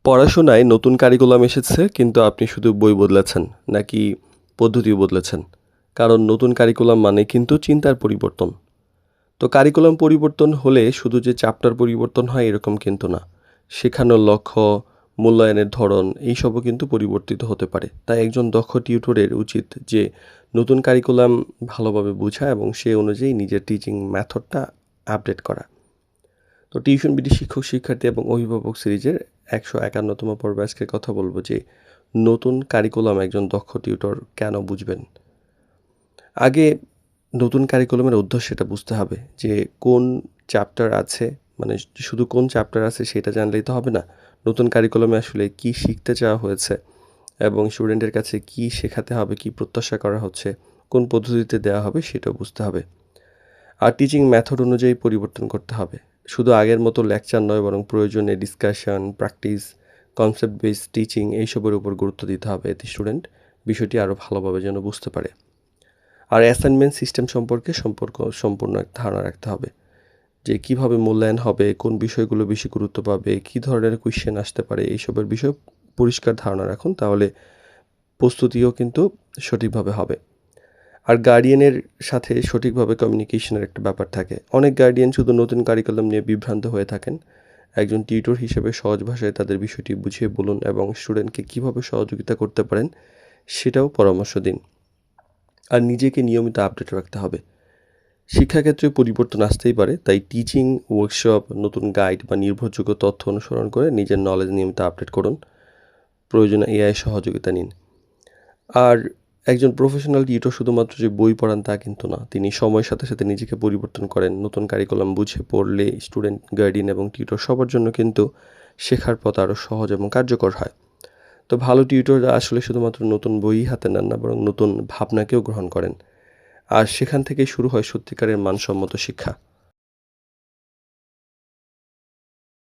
পড়াশোনায় নতুন কারিকুলাম এসেছে কিন্তু আপনি শুধু বই বদলেছেন নাকি পদ্ধতিও বদলেছেন? কারণ নতুন কারিকুলাম মানে কিন্তু চিন্তার পরিবর্তন। তো কারিকুলাম পরিবর্তন হলে শুধু যে চ্যাপ্টার পরিবর্তন হয় এরকম কিন্তু না। শেখানোর লক্ষ্য, মূল্যায়নের ধরন এইসবও কিন্তু পরিবর্তিত হতে পারে। তাই একজন দক্ষ টিউটরের উচিত যে নতুন কারিকুলাম ভালোভাবে বোঝা এবং সে অনুযায়ী নিজের টিচিং মেথডটা আপডেট করা। তো টিউশন বিডি শিক্ষক শিক্ষার্থী এবং অভিভাবক সিরিজের 151তম পর্বে আজকে কথা বলবো যে নতুন কারিকুলাম একজন দক্ষ টিউটর কেন বুঝবেন। আগে নতুন কারিকুলামের উদ্দেশ্য সেটা বুঝতে হবে যে কোন চ্যাপ্টার আছে, মানে শুধু কোন চ্যাপ্টার আছে সেটা জানলেই তো হবে না। নতুন কারিকুলামে আসলে কি শিখতে চাওয়া হয়েছে এবং স্টুডেন্টের কাছে কি শেখাতে হবে, কি প্রত্যাশা করা হচ্ছে, কোন পদ্ধতিতে দেওয়া হবে সেটাও বুঝতে হবে। আর টিচিং মেথড অনুযায়ী পরিবর্তন করতে হবে। শুধু আগের মতো লেকচার নয়, বরং প্রয়োজনে discussion, practice, concept based teaching এইসবের উপর গুরুত্ব দিতে হবে, এতে স্টুডেন্ট বিষয়টি আরও ভালোভাবে যেন বুঝতে পারে। আর অ্যাসাইনমেন্ট সিস্টেম সম্পর্কে সম্পূর্ণ এক ধারণা রাখতে হবে যে কীভাবে মূল্যায়ন হবে, কোন বিষয়গুলো বেশি গুরুত্ব পাবে, কী ধরনের কোয়েশ্চেন আসতে পারে, এইসবের বিষয়ে পরিষ্কার ধারণা রাখুন, তাহলে প্রস্তুতিও কিন্তু সঠিকভাবে হবে। আর গার্ডিয়ানের সাথে সঠিকভাবে কমিউনিকেশনের একটা ব্যাপার থাকে। অনেক গার্ডিয়ান শুধু নতুন কারিকুলাম নিয়ে বিভ্রান্ত হয়ে থাকেন। একজন টিউটর হিসেবে সহজ ভাষায় তাদের বিষয়টি বুঝিয়ে বলুন এবং স্টুডেন্টকে কীভাবে সহযোগিতা করতে পারেন সেটাও পরামর্শ দিন। আর নিজেকে নিয়মিত আপডেট রাখতে হবে। শিক্ষাক্ষেত্রে পরিবর্তন আসতেই পারে, তাই টিচিং ওয়ার্কশপ, নতুন গাইড বা নির্ভরযোগ্য তথ্য অনুসরণ করে নিজের নলেজ নিয়মিত আপডেট করুন। প্রয়োজনে এআই সহযোগিতা নিন। আর একজন প্রফেশনাল টিউটর শুধুমাত্র যে বই পড়ান তা কিন্তু না, তিনি সময়ের সাথে সাথে নিজেকে পরিবর্তন করেন। নতুন কারিকুলাম বুঝে পড়লে স্টুডেন্ট, গার্ডিয়ান এবং টিউটর সবার জন্য কিন্তু শেখার পথ আরও সহজ এবং কার্যকর হয়। তো ভালো টিউটররা আসলে শুধুমাত্র নতুন বই হাতে নেন না, বরং নতুন ভাবনাকেও গ্রহণ করেন। আর সেখান থেকেই শুরু হয় সত্যিকারের মানসম্মত শিক্ষা।